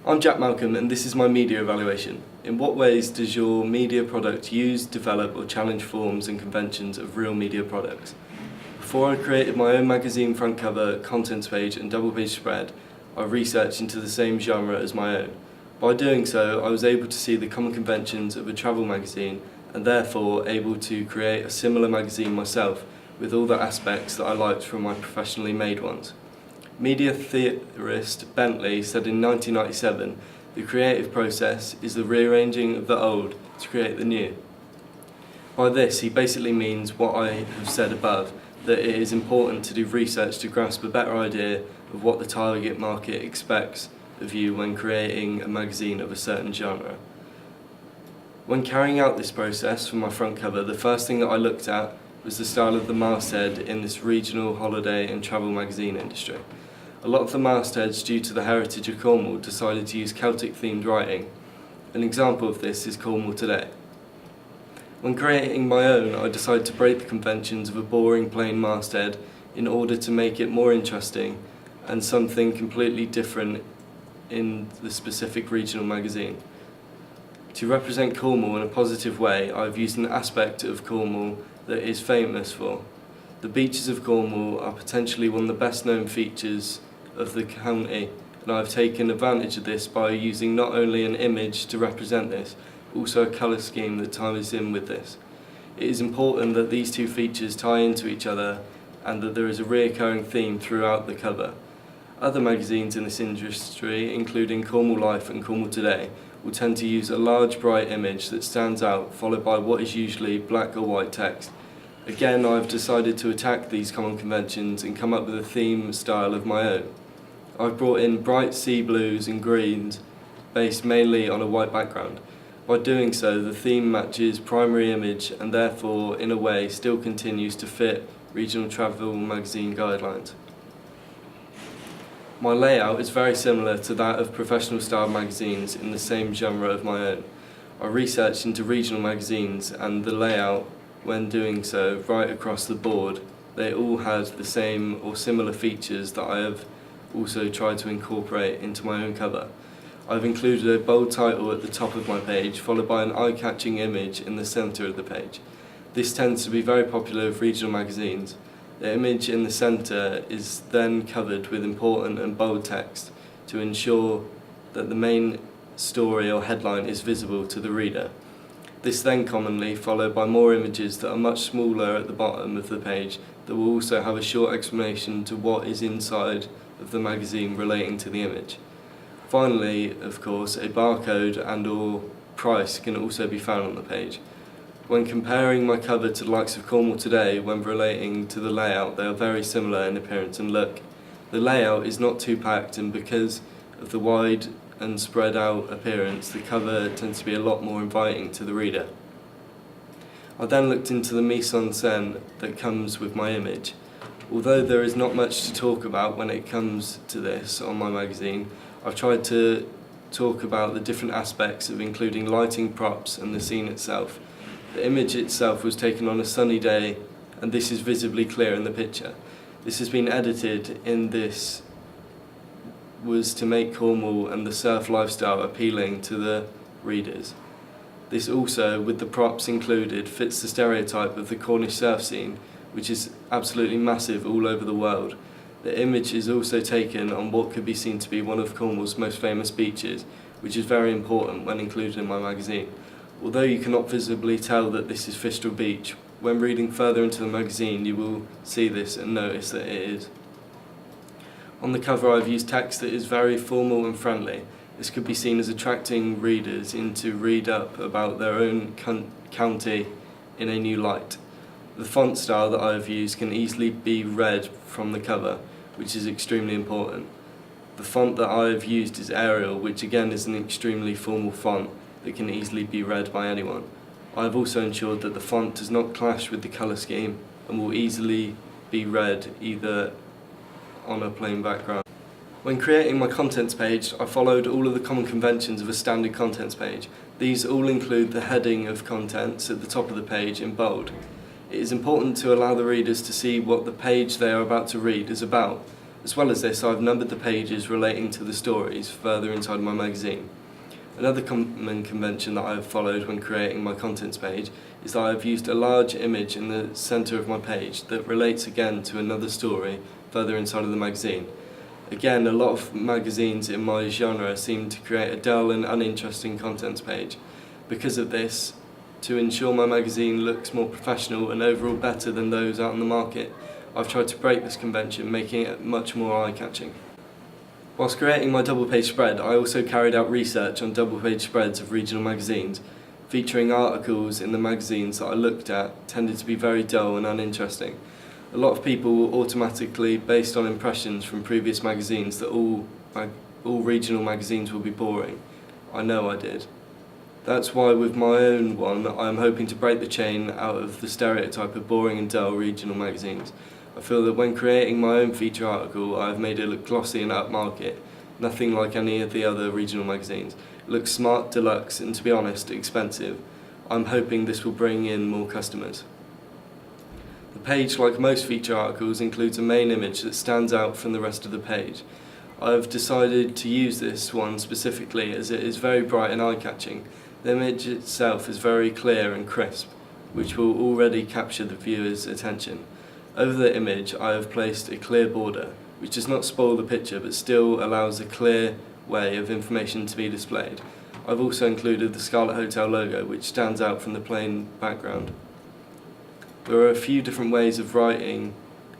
I'm Jack Malcolm and this is my media evaluation. In what ways does your media product use, develop or challenge forms and conventions of real media products? Before I created my own magazine front cover, contents page and double page spread, I researched into the same genre as my own. By doing so, I was able to see the common conventions of a travel magazine and therefore able to create a similar magazine myself with all the aspects that I liked from my professionally made ones. Media theorist Bentley said in 1997, the creative process is the rearranging of the old to create the new. By this, he basically means what I have said above, that it is important to do research to grasp a better idea of what the target market expects of you when creating a magazine of a certain genre. When carrying out this process for my front cover, the first thing that I looked at was the style of the masthead in this regional holiday and travel magazine industry. A lot of the mastheads, due to the heritage of Cornwall, decided to use Celtic-themed writing. An example of this is Cornwall Today. When creating my own, I decided to break the conventions of a boring plain masthead in order to make it more interesting and something completely different in the specific regional magazine. To represent Cornwall in a positive way, I've used an aspect of Cornwall that it is famous for. The beaches of Cornwall are potentially one of the best known features of the county, and I've taken advantage of this by using not only an image to represent this, but also a colour scheme that ties in with this. It is important that these two features tie into each other and that there is a recurring theme throughout the cover. Other magazines in this industry, including Cornwall Life and Cornwall Today, will tend to use a large bright image that stands out, followed by what is usually black or white text. Again, I've decided to attack these common conventions and come up with a theme style of my own. I've brought in bright sea blues and greens based mainly on a white background. By doing so, the theme matches primary image and therefore, in a way, still continues to fit regional travel magazine guidelines. My layout is very similar to that of professional style magazines in the same genre of my own. I researched into regional magazines and the layout, when doing so, right across the board, they all had the same or similar features that I have also tried to incorporate into my own cover. I've included a bold title at the top of my page, followed by an eye-catching image in the centre of the page. This tends to be very popular with regional magazines. The image in the centre is then covered with important and bold text to ensure that the main story or headline is visible to the reader. This then commonly followed by more images that are much smaller at the bottom of the page that will also have a short explanation to what is inside of the magazine relating to the image. Finally, of course, a barcode and or price can also be found on the page. When comparing my cover to the likes of Cornwall Today, when relating to the layout, they are very similar in appearance and look. The layout is not too packed, and because of the wide and spread out appearance, the cover tends to be a lot more inviting to the reader. I then looked into the mise en scène that comes with my image. Although there is not much to talk about when it comes to this on my magazine, I've tried to talk about the different aspects of including lighting, props and the scene itself. The image itself was taken on a sunny day, and this is visibly clear in the picture. This has been edited in this was to make Cornwall and the surf lifestyle appealing to the readers. This also, with the props included, fits the stereotype of the Cornish surf scene, which is absolutely massive all over the world. The image is also taken on what could be seen to be one of Cornwall's most famous beaches, which is very important when included in my magazine. Although you cannot visibly tell that this is Fistral Beach, when reading further into the magazine you will see this and notice that it is. On the cover I've used text that is very formal and friendly. This could be seen as attracting readers in to read up about their own county in a new light. The font style that I have used can easily be read from the cover, which is extremely important. The font that I have used is Arial, which again is an extremely formal font that can easily be read by anyone. I have also ensured that the font does not clash with the colour scheme and will easily be read either on a plain background. When creating my contents page, I followed all of the common conventions of a standard contents page. These all include the heading of contents at the top of the page in bold. It is important to allow the readers to see what the page they are about to read is about. As well as this, I've numbered the pages relating to the stories further inside my magazine. Another common convention that I've followed when creating my contents page is that I've used a large image in the centre of my page that relates again to another story further inside of the magazine. Again, a lot of magazines in my genre seem to create a dull and uninteresting contents page. Because of this, to ensure my magazine looks more professional and overall better than those out on the market, I've tried to break this convention, making it much more eye-catching. Whilst creating my double-page spread, I also carried out research on double-page spreads of regional magazines. Featuring articles in the magazines that I looked at tended to be very dull and uninteresting. A lot of people will automatically, based on impressions from previous magazines, that all regional magazines will be boring. I know I did. That's why with my own one, I'm hoping to break the chain out of the stereotype of boring and dull regional magazines. I feel that when creating my own feature article, I've made it look glossy and upmarket, nothing like any of the other regional magazines. It looks smart, deluxe, and to be honest, expensive. I'm hoping this will bring in more customers. The page, like most feature articles, includes a main image that stands out from the rest of the page. I've decided to use this one specifically as it is very bright and eye-catching. The image itself is very clear and crisp, which will already capture the viewer's attention. Over the image, I have placed a clear border, which does not spoil the picture but still allows a clear way of information to be displayed. I've also included the Scarlet Hotel logo, which stands out from the plain background. There are a few different ways of writing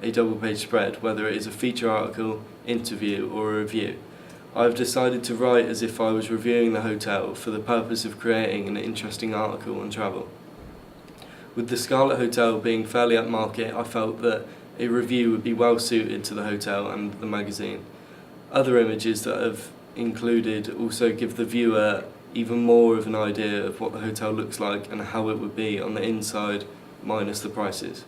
a double-page spread, whether it is a feature article, interview, or a review. I've decided to write as if I was reviewing the hotel for the purpose of creating an interesting article on travel. With the Scarlet Hotel being fairly upmarket, I felt that a review would be well suited to the hotel and the magazine. Other images that I've included also give the viewer even more of an idea of what the hotel looks like and how it would be on the inside, minus the prices.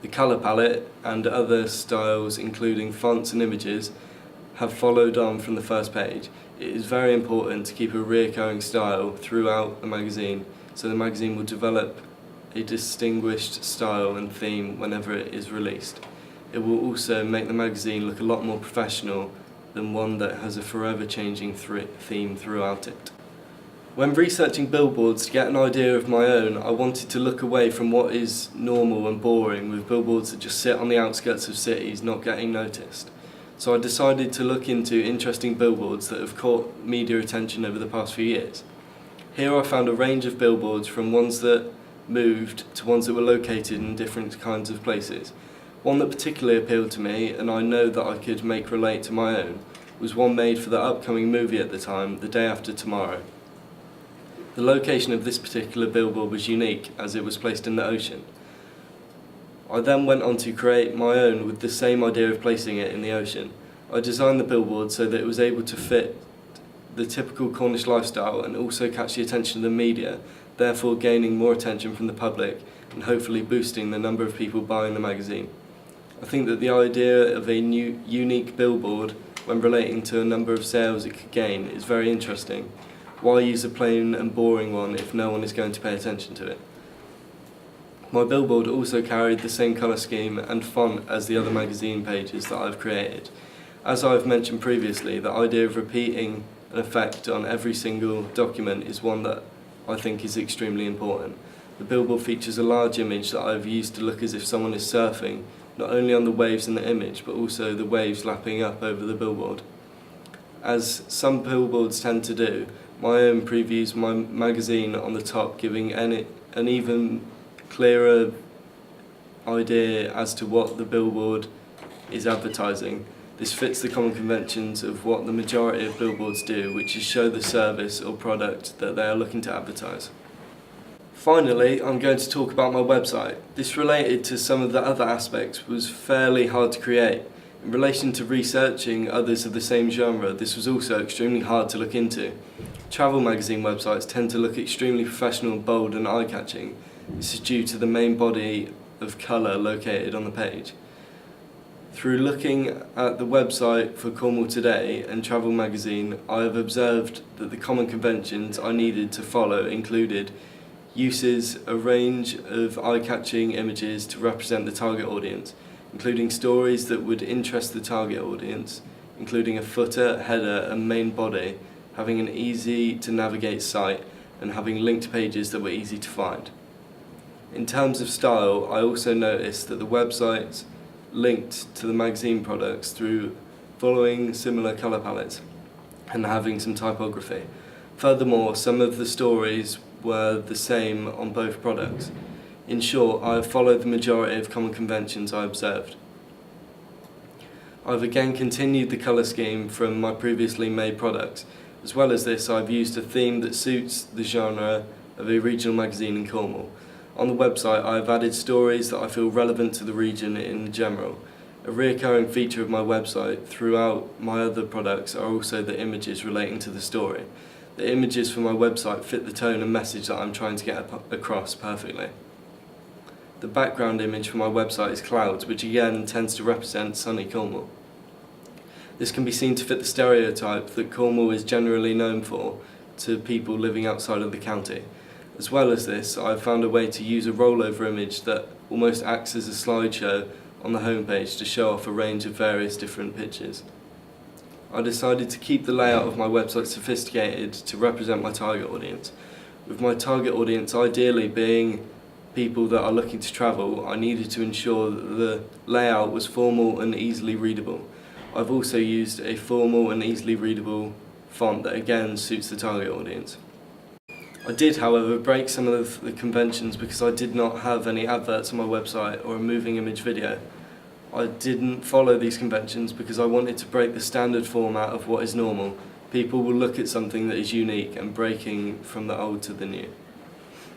The colour palette and other styles, including fonts and images, have followed on from the first page. It is very important to keep a recurring style throughout the magazine, so the magazine will develop a distinguished style and theme whenever it is released. It will also make the magazine look a lot more professional than one that has a forever changing theme throughout it. When researching billboards to get an idea of my own, I wanted to look away from what is normal and boring with billboards that just sit on the outskirts of cities not getting noticed. So I decided to look into interesting billboards that have caught media attention over the past few years. Here I found a range of billboards, from ones that moved to ones that were located in different kinds of places. One that particularly appealed to me, and I know that I could make relate to my own, was one made for the upcoming movie at the time, The Day After Tomorrow. The location of this particular billboard was unique, as it was placed in the ocean. I then went on to create my own with the same idea of placing it in the ocean. I designed the billboard so that it was able to fit the typical Cornish lifestyle and also catch the attention of the media, therefore gaining more attention from the public and hopefully boosting the number of people buying the magazine. I think that the idea of a new, unique billboard, when relating to a number of sales it could gain, is very interesting. Why use a plain and boring one if no one is going to pay attention to it? My billboard also carried the same colour scheme and font as the other magazine pages that I've created. As I've mentioned previously, the idea of repeating an effect on every single document is one that I think is extremely important. The billboard features a large image that I've used to look as if someone is surfing, not only on the waves in the image, but also the waves lapping up over the billboard. As some billboards tend to do, my own previews my magazine on the top, giving an even clearer idea as to what the billboard is advertising. This fits the common conventions of what the majority of billboards do, which is show the service or product that they are looking to advertise. Finally, I'm going to talk about my website. This, related to some of the other aspects, was fairly hard to create. In relation to researching others of the same genre, this was also extremely hard to look into. Travel magazine websites tend to look extremely professional, bold and eye-catching. This is due to the main body of colour located on the page. Through looking at the website for Cornwall Today and Travel magazine, I have observed that the common conventions I needed to follow included uses a range of eye-catching images to represent the target audience, including stories that would interest the target audience, including a footer, header and main body, having an easy to navigate site and having linked pages that were easy to find. In terms of style, I also noticed that the websites linked to the magazine products through following similar colour palettes and having some typography. Furthermore, some of the stories were the same on both products. In short, I have followed the majority of common conventions I observed. I've again continued the colour scheme from my previously made products. As well as this, I've used a theme that suits the genre of a regional magazine in Cornwall. On the website, I've added stories that I feel relevant to the region in general. A recurring feature of my website throughout my other products are also the images relating to the story. The images for my website fit the tone and message that I'm trying to get across perfectly. The background image for my website is clouds, which again tends to represent sunny Cornwall. This can be seen to fit the stereotype that Cornwall is generally known for to people living outside of the county. As well as this, I've found a way to use a rollover image that almost acts as a slideshow on the homepage to show off a range of various different pictures. I decided to keep the layout of my website sophisticated to represent my target audience. With my target audience ideally being people that are looking to travel, I needed to ensure that the layout was formal and easily readable. I've also used a formal and easily readable font that again suits the target audience. I did, however, break some of the conventions because I did not have any adverts on my website or a moving image video. I didn't follow these conventions because I wanted to break the standard format of what is normal. People will look at something that is unique and breaking from the old to the new.